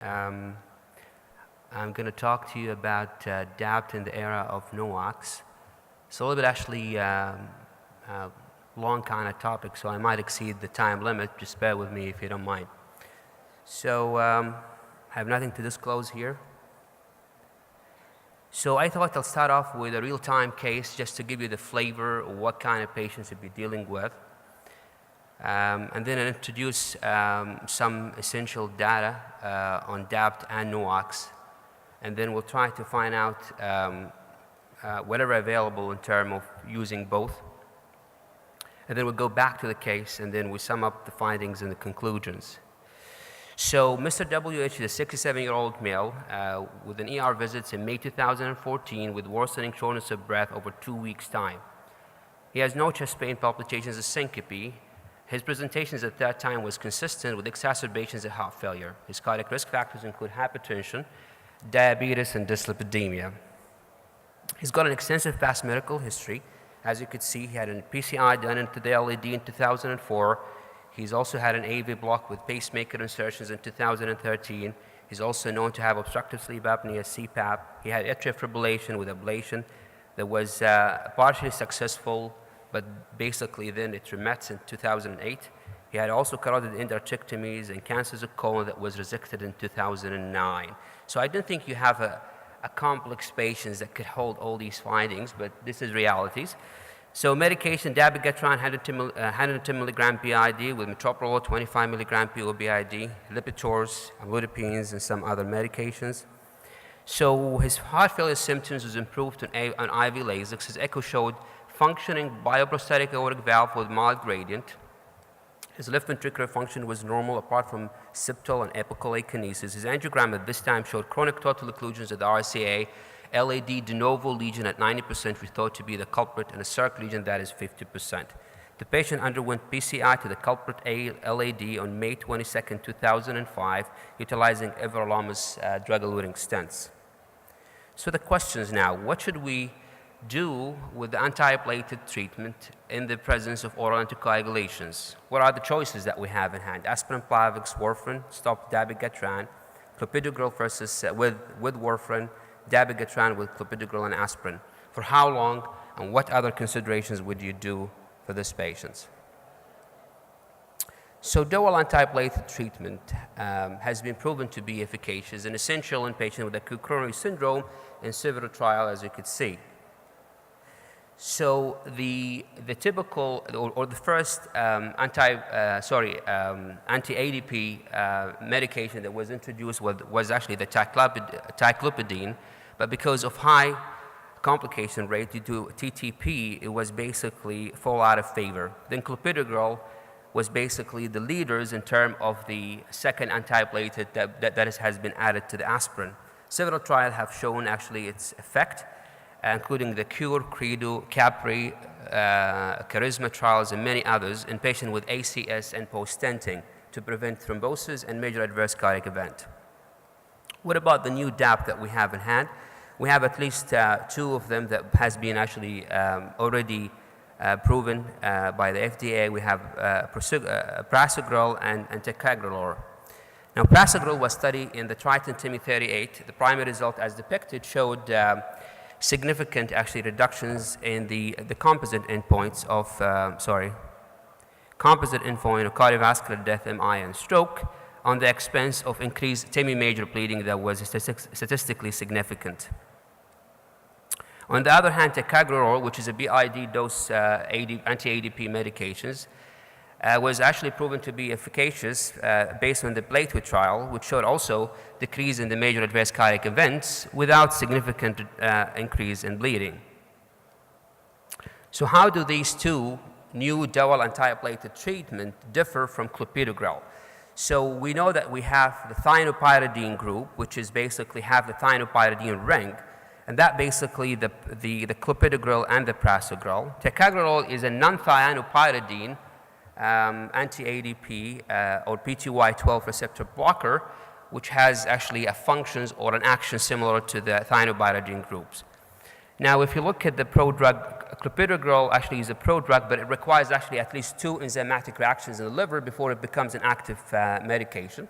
I'm going to talk to you about DAPT in the era of NOACs. It's a little bit actually long kind of topic, so I might exceed the time limit. Just bear with me if you don't mind. So I have nothing to disclose here. So I thought I'll start off with a real-time case just to give you the flavor of what kind of patients you'll be dealing with. And then I'll introduce some essential data on DAPT and NOACs. And then we'll try to find out whatever available in terms of using both. And then we'll go back to the case, and then we sum up the findings and the conclusions. So Mr. WH is a 67-year-old male with an ER visits in May 2014 with worsening shortness of breath over 2 weeks' time. He has no chest pain, palpitations, or syncope. His presentations at that time was consistent with exacerbations of heart failure. His cardiac risk factors include hypertension, diabetes, and dyslipidemia. He's got an extensive past medical history. As you could see, he had a PCI done into the LAD in 2004. He's also had an AV block with pacemaker insertions in 2013. He's also known to have obstructive sleep apnea, CPAP. He had atrial fibrillation with ablation that was partially successful, but basically then it remets in 2008. He had also carotid endarterectomies and cancers of colon that was resected in 2009. So I don't think you have a complex patients that could hold all these findings, but this is realities. So medication, dabigatran, 110 milligram BID with metoprolol, 25 milligram POBID, Lipitors, amlodipines, and some other medications. So his heart failure symptoms was improved on IV Lasix. His echo showed functioning bioprosthetic aortic valve with mild gradient. His left ventricular function was normal apart from septal and apical akinesis. His angiogram at this time showed chronic total occlusions at the RCA, LAD de novo lesion at 90% we thought to be the culprit, and a circ lesion that is 50%. The patient underwent PCI to the culprit LAD on May 22, 2005, utilizing everolimus drug-eluting stents. So the questions now, what should we do with the antiplatelet treatment in the presence of oral anticoagulations? What are the choices that we have in hand? Aspirin, Plavix, warfarin, stop dabigatran, clopidogrel versus with warfarin, dabigatran with clopidogrel and aspirin. For how long, and what other considerations would you do for these patients? So dual antiplatelet treatment has been proven to be efficacious and essential in patients with acute coronary syndrome in several trials, as you could see. So the typical or the first anti-ADP medication that was introduced was actually the ticlopidine, but because of high complication rate due to TTP, it was basically fall out of favor. Then clopidogrel was basically the leaders in terms of the second antiplatelet that has been added to the aspirin. Several trials have shown actually its effect, including the CURE, CREDO, CAPRI, Charisma trials, and many others in patients with ACS and post-stenting to prevent thrombosis and major adverse cardiac event. What about the new DAPT that we have in hand? We have at least two of them that has been actually already proven by the FDA. We have prasugrel and ticagrelor. Now, prasugrel was studied in the Triton-TIMI 38. The primary result, as depicted, showed significant actually reductions in the composite endpoints of composite endpoint of cardiovascular death, MI, and stroke on the expense of increased TIMI major bleeding that was statistically significant. On the other hand, ticagrelor, which is a BID dose anti-ADP medications, was actually proven to be efficacious based on the BLEEDIG trial, which showed also decrease in the major adverse cardiac events without significant increase in bleeding. So how do these two new dual antiplatelet treatment differ from clopidogrel? So we know that we have the thienopyridine group, which is basically have the thienopyridine ring, and that basically the clopidogrel and the prasugrel. Ticagrelor is a non-thienopyridine anti-ADP or PTY12 receptor blocker, which has actually a functions or an action similar to the thienopyridine groups. Now, if you look at the prodrug, clopidogrel actually is a prodrug, but it requires actually at least 2 enzymatic reactions in the liver before it becomes an active medication.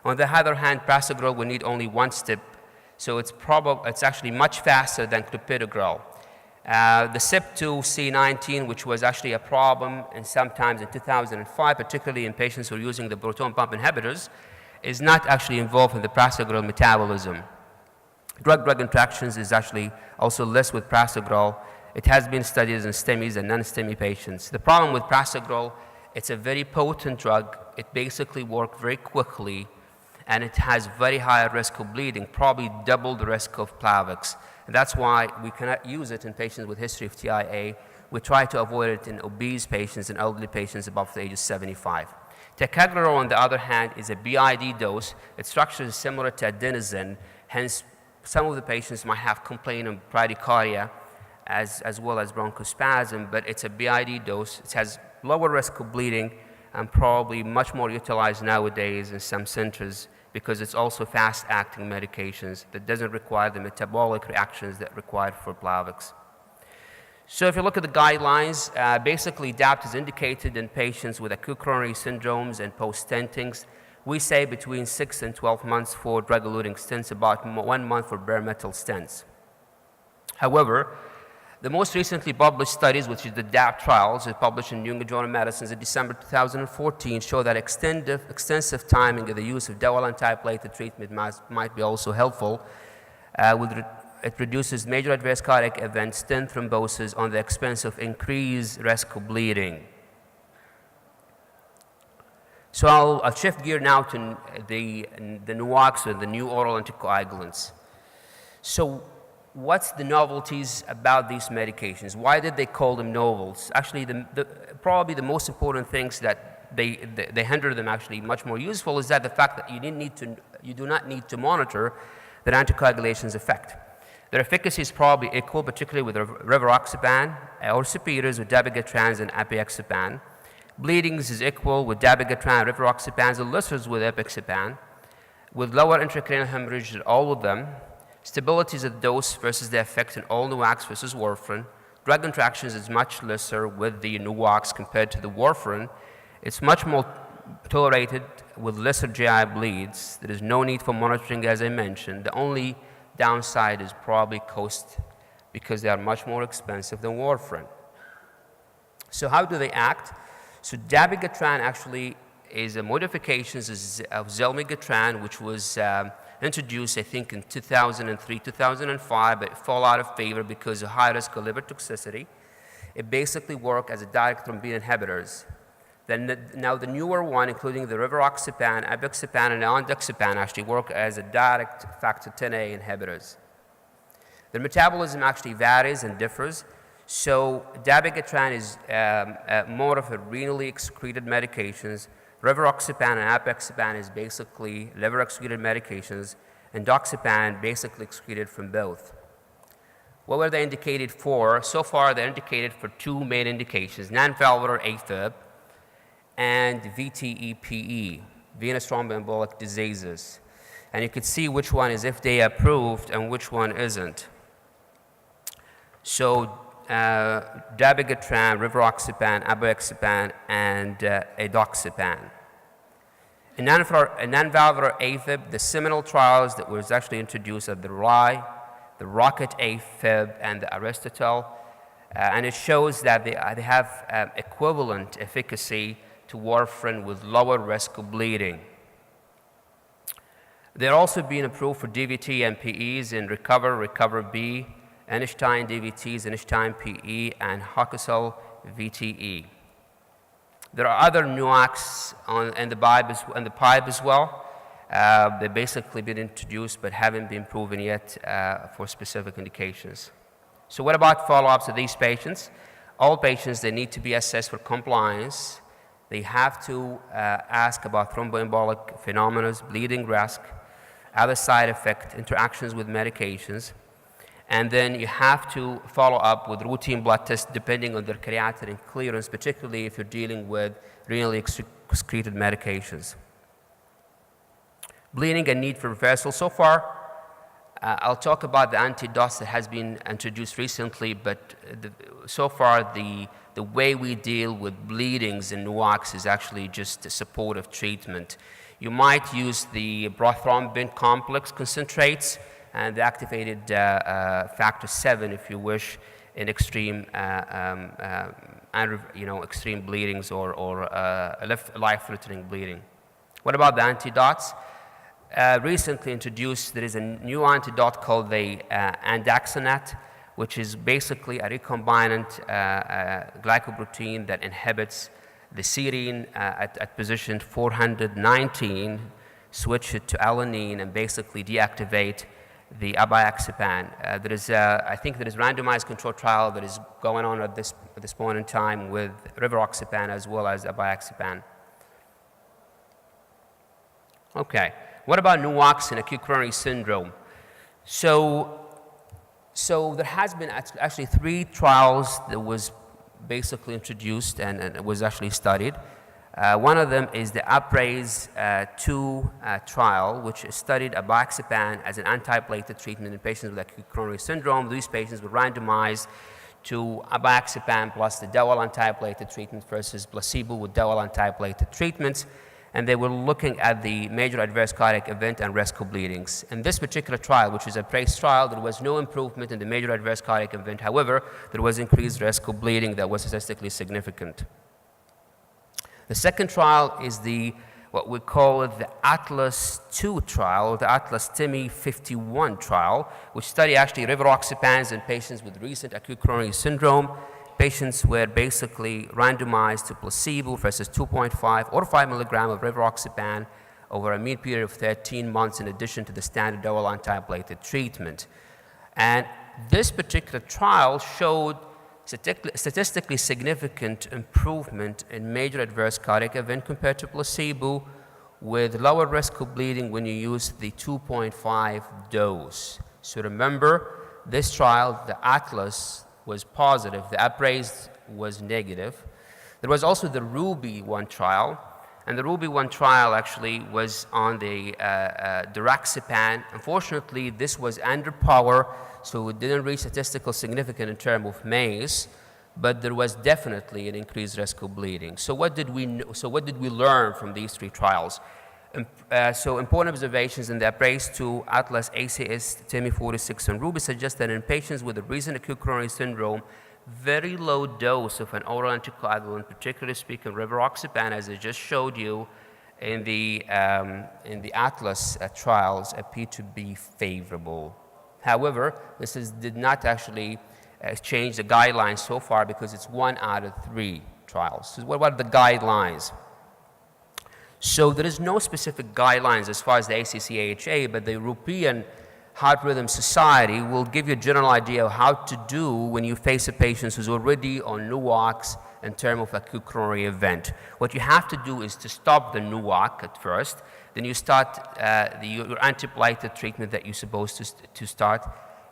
On the other hand, prasugrel will need only one step, so it's actually much faster than clopidogrel. The CYP2C19, which was actually a problem and sometimes in 2005, particularly in patients who are using the proton pump inhibitors, is not actually involved in the prasugrel metabolism. Drug-drug interactions is actually also less with prasugrel. It has been studied in STEMIs and non-STEMI patients. The problem with prasugrel, it's a very potent drug. It basically works very quickly, and it has very high risk of bleeding, probably double the risk of Plavix. And that's why we cannot use it in patients with history of TIA. We try to avoid it in obese patients and elderly patients above the age of 75. Ticagrelor, on the other hand, is a BID dose. Its structure is similar to adenosine, hence some of the patients might have complaint of bradycardia as well as bronchospasm, but it's a BID dose. It has lower risk of bleeding and probably much more utilized nowadays in some centers because it's also fast-acting medications that doesn't require the metabolic reactions that are required for Plavix. So if you look at the guidelines, basically DAPT is indicated in patients with acute coronary syndromes and post-stentings. We say between 6 and 12 months for drug-eluting stents, about 1 month for bare metal stents. However, the most recently published studies, which is the DAPT trials, published in New England Journal of Medicine in December 2014, show that extensive timing of the use of double antiplatelet treatment might be also helpful. It reduces major adverse cardiac events, stent thrombosis, on the expense of increased risk of bleeding. So I'll shift gear now to the NOACs, or the new oral anticoagulants. So what's the novelties about these medications? Why did they call them novels? Actually, probably the most important things that they hinder them actually much more useful is that the fact that you do not need to monitor their anticoagulation's effect. Their efficacy is probably equal, particularly with rivaroxaban, or superior with dabigatran and apixaban. Bleedings is equal with dabigatran, rivaroxaban, and lesser with apixaban, with lower intracranial hemorrhage in all of them. Stability is the dose versus the effect in all NOACs versus warfarin. Drug interactions is much lesser with the NOACs compared to the warfarin. It's much more tolerated with lesser GI bleeds. There is no need for monitoring, as I mentioned. The only downside is probably cost, because they are much more expensive than warfarin. So how do they act? So dabigatran actually is a modification of zelmigatran, which was introduced, I think, in 2003, 2005, but it fell out of favor because of high risk of liver toxicity. It basically works as a direct thrombin inhibitors. Now the newer one, including the rivaroxaban, apixaban, and andexaban, actually work as a direct factor Xa inhibitors. The metabolism actually varies and differs. So dabigatran is more of a renally excreted medications. Rivaroxaban and apixaban is basically liver excreted medications, and doxaban basically excreted from both. What were they indicated for? So far, they're indicated for 2 main indications: non-valvular AFib and VTE-PE, venous thromboembolic diseases. And you could see which one is FDA approved and which one isn't. So dabigatran, rivaroxaban, apixaban, and edoxaban. In non-valvular AFib, the seminal trials that was actually introduced are the RYE, the Rocket AFib, and the Aristotle, and it shows that they have equivalent efficacy to warfarin with lower risk of bleeding. They're also being approved for DVT and PEs in RECOVER-B, Einstein DVTs, Einstein PE, and Hokusel VTE. There are other NOACs in the pipe as well. They've basically been introduced but haven't been proven yet for specific indications. So what about follow-ups of these patients? All patients, they need to be assessed for compliance. They have to ask about thromboembolic phenomena, bleeding risk, other side effect, interactions with medications. And then you have to follow up with routine blood tests depending on their creatinine clearance, particularly if you're dealing with renally excreted medications. Bleeding and need for reversal. So far, I'll talk about the Antidotes that has been introduced recently, but so far the way we deal with bleedings in NOACs is actually just a supportive treatment. You might use the prothrombin complex concentrates and the activated factor 7, if you wish, in extreme, extreme bleedings or life-threatening bleeding. What about the antidotes? Recently introduced, there is a new antidote called the Andaxonate, which is basically a recombinant glycoprotein that inhibits the serine at position 419, switch it to alanine, and basically deactivate the abiaxapan. I think there is a randomized control trial that is going on at this point in time with rivaroxapan as well as abiaxapan. Okay, what about NUACs and acute coronary syndrome? So there has been actually 3 trials that was basically introduced and it was actually studied. One of them is the UPRAISE 2 trial, which studied abiaxapan as an antiplatelet treatment in patients with acute coronary syndrome. These patients were randomized to abiaxapan plus the DOAL antiplatelet treatment versus placebo with DOAL antiplatelet treatments. And they were looking at the major adverse cardiac event and risk of bleedings. In this particular trial, which is a UPRAISE trial, there was no improvement in the major adverse cardiac event. However, there was increased risk of bleeding that was statistically significant. The second trial is what we call the ATLAS 2 trial, or the ATLAS TIMI 51 trial, which studied actually rivaroxapans in patients with recent acute coronary syndrome. Patients were basically randomized to placebo versus 2.5 or 5 milligram of rivaroxapan over a mean period of 13 months in addition to the standard DOAL antiplatelet treatment. And this particular trial showed statistically significant improvement in major adverse cardiac event compared to placebo with lower risk of bleeding when you use the 2.5 dose. So remember, this trial, the ATLAS, was positive, the UPRAISE was negative. There was also the RUBY 1 trial, and the RUBY 1 trial actually was on the diraxapan. Unfortunately, this was underpowered, so it didn't reach statistical significance in terms of MACE, but there was definitely an increased risk of bleeding. So what did we learn from these 3 trials? So important observations in the UPRAISE 2, ATLAS, ACS, TIMI 46, and RUBY suggest that in patients with a recent acute coronary syndrome, very low dose of an oral anticoagulant, particularly speaking rivaroxapan, as I just showed you in the ATLAS trials, appear to be favorable. However, this did not actually change the guidelines so far because it's 1 out of 3 trials. So what about the guidelines? So there is no specific guidelines as far as the ACC-AHA, but the European Heart Rhythm Society will give you a general idea of how to do when you face a patient who's already on NUACs in terms of acute coronary event. What you have to do is to stop the NUAC at first, then you start your antiplatelet treatment that you're supposed to start.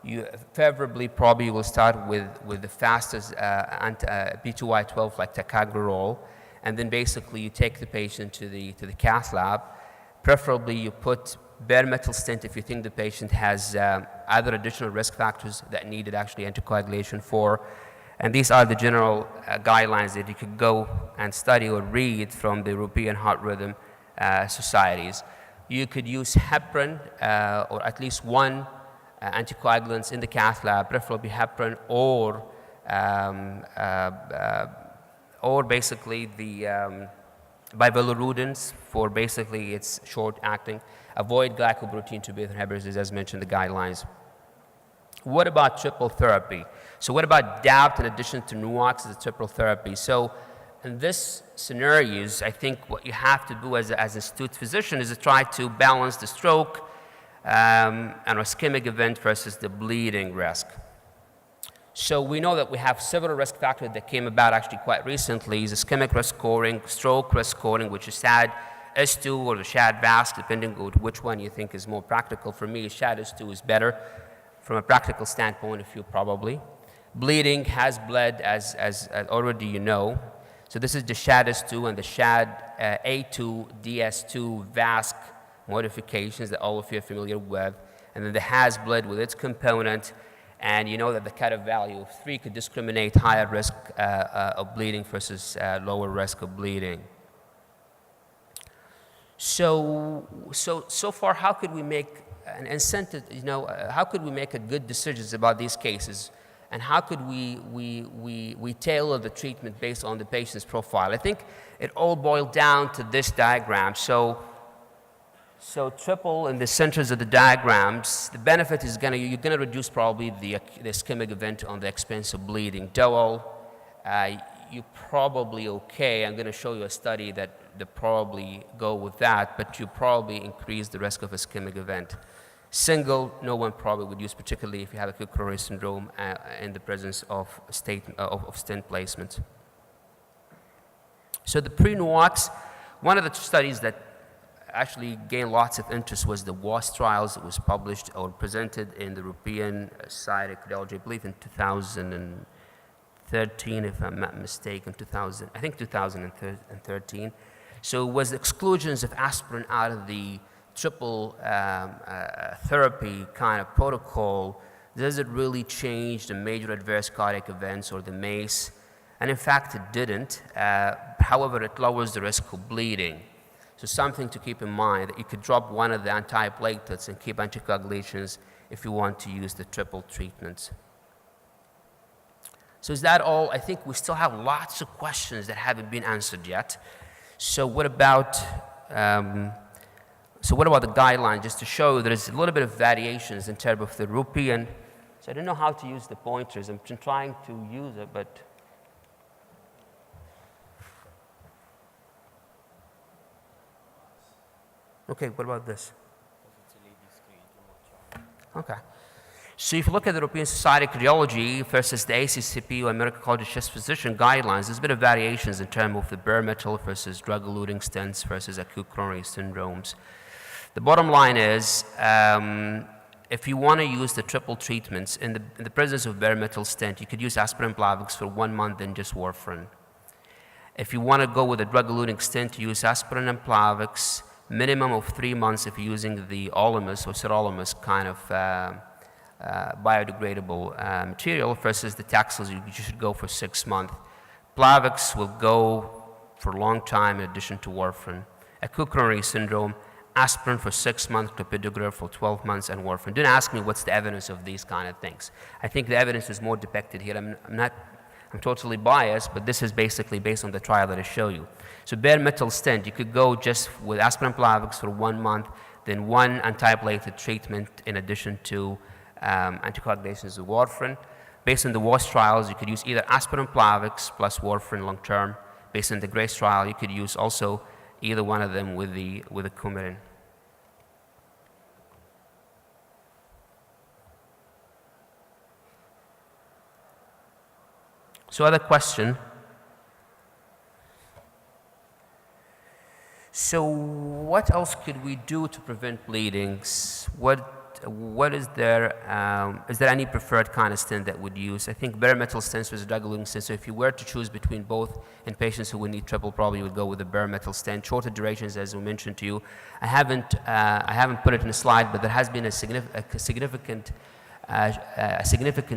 You favorably probably will start with the fastest P2Y12 like ticagrelor. And then basically you take the patient to the cath lab. Preferably you put bare metal stent if you think the patient has other additional risk factors that needed actually anticoagulation for. And these are the general guidelines that you could go and study or read from the European Heart Rhythm Societies. You could use heparin or at least 1 anticoagulants in the cath lab, preferably heparin or basically the bivalirudins for basically its short acting. Avoid glycoprotein to be inhibitors as mentioned in the guidelines. What about triple therapy? So what about DAPT in addition to NUACs as a triple therapy? So in this scenarios, I think what you have to do as an astute physician is to try to balance the stroke and ischemic event versus the bleeding risk. So we know that we have several risk factors that came about actually quite recently. Is ischemic risk scoring, stroke risk scoring, which is SHA-S2 or the SHA-VASC, depending on which one you think is more practical. For me, SHA-S2 is better from a practical standpoint of view, probably. Bleeding has bled, as already you know. So this is the SHA-S2 and the SHA-A2, DS2, VASC modifications that all of you are familiar with. And then the has bled with its component. And you know that the cutoff value of 3 could discriminate higher risk of bleeding versus lower risk of bleeding. So far, how could we make an incentive, how could we make a good decisions about these cases? And how could we tailor the treatment based on the patient's profile? I think it all boiled down to this diagram. So triple in the centers of the diagrams, the benefit is you're gonna reduce probably the ischemic event on the expense of bleeding. Dual, you're probably okay. I'm gonna show you a study that probably go with that, but you probably increase the risk of ischemic event. Single, no one probably would use, particularly if you have acute coronary syndrome in the presence of stent placement. So the pre-NOACs, one of the studies that actually gained lots of interest was the WAS trials. It was published or presented in the European Society of Cardiology, I believe in 2013, if I'm not mistaken, I think 2013. So it was exclusions of aspirin out of the triple therapy kind of protocol. Does it really change the major adverse cardiac events or the MACE? And in fact, it didn't. However, it lowers the risk of bleeding. So something to keep in mind, that you could drop one of the antiplatelets and keep anticoagulations if you want to use the triple treatments. So is that all? I think we still have lots of questions that haven't been answered yet. So what about the guidelines? Just to show you, there's a little bit of variations in terms of the European. So I don't know how to use the pointers. I'm trying to use it, but. Okay, what about this? Okay. So if you look at the European Society of Cardiology versus the ACCP or American College of Chest Physicians guidelines, there's a bit of variations in terms of the bare metal versus drug-eluting stents versus acute coronary syndromes. The bottom line is, if you want to use the triple treatments in the presence of bare metal stent, you could use aspirin Plavix for 1 month and just warfarin. If you want to go with a drug-eluting stent, you use aspirin and Plavix, minimum of 3 months if you're using the Olamus or sirolimus kind of biodegradable material versus the Taxils, you should go for 6 months. Plavix will go for a long time in addition to warfarin. Acute coronary syndrome, aspirin for 6 months, clopidogrel for 12 months, and warfarin. Don't ask me what's the evidence of these kind of things. I think the evidence is more depicted here. I'm totally biased, but this is basically based on the trial that I show you. So bare metal stent, you could go just with aspirin Plavix for 1 month, then 1 antiplatelet treatment in addition to anticoagulations with warfarin. Based on the WAS trials, you could use either aspirin Plavix plus warfarin long term. Based on the GRACE trial, you could use also either one of them with the coumarin. So other question. So what else could we do to prevent bleedings? What is there any preferred kind of stent that would use? I think bare metal stents was a drug-eluting stent, so if you were to choose between both in patients who would need triple, probably you would go with the bare metal stent. Shorter durations, as we mentioned to you. I haven't put it in a slide, but there has been a significant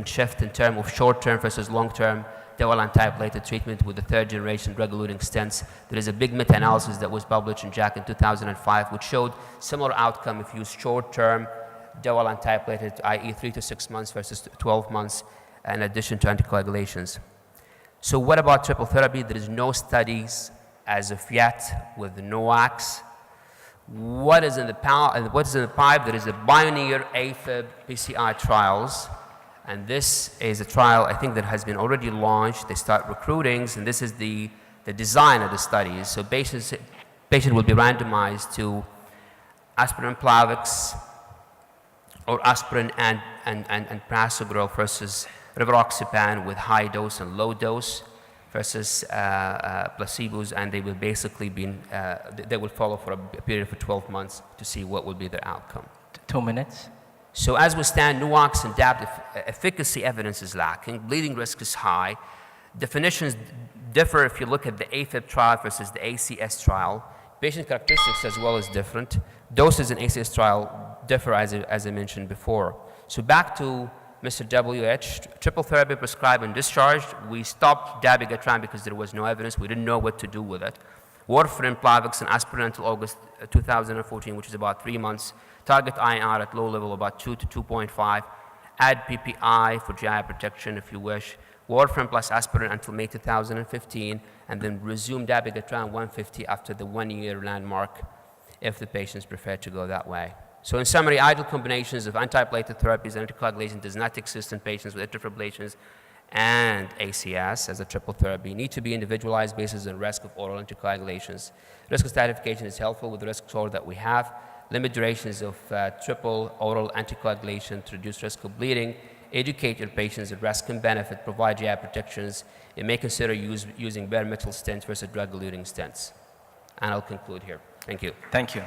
shift in terms of short-term versus long-term dual antiplatelet treatment with the third-generation drug-eluting stents. There is a big meta-analysis that was published in JACC in 2005, which showed similar outcome if you use short-term dual antiplatelet, i.e. 3 to 6 months versus 12 months, in addition to anticoagulations. So what about triple therapy? There is no studies as of yet with the NOACs. What is in the pipe? There is a Pioneer AFib PCI trials. And this is a trial, I think, that has been already launched. They start recruiting, and this is the design of the studies. So patient will be randomized to aspirin Plavix or aspirin and prasugrel versus rivaroxaban with high dose and low dose versus placebos, and they will basically they will follow for a period of 12 months to see what will be their outcome. 2 minutes. So as we stand, NOACs and DAPT efficacy evidence is lacking. Bleeding risk is high. Definitions differ if you look at the AFib trial versus the ACS trial. Patient characteristics as well is different. Doses in ACS trial differ as I mentioned before. So back to Mr. WH, triple therapy prescribed and discharged. We stopped dabigatran because there was no evidence. We didn't know what to do with it. Warfarin, Plavix, and aspirin until August 2014, which is about 3 months. Target INR at low level, about 2 to 2.5. Add PPI for GI protection if you wish. Warfarin plus aspirin until May 2015, and then resume dabigatran 150 after the 1-year landmark if the patients prefer to go that way. So in summary, ideal combinations of antiplatelet therapies and anticoagulation does not exist in patients with atrial fibrillations and ACS as a triple therapy. Need to be individualized based on risk of oral anticoagulations. Risk stratification is helpful with the risk score that we have. Limit durations of triple oral anticoagulation to reduce risk of bleeding. Educate your patients at risk and benefit. Provide GI protections. You may consider using bare metal stents versus drug-eluting stents. And I'll conclude here. Thank you. Thank you.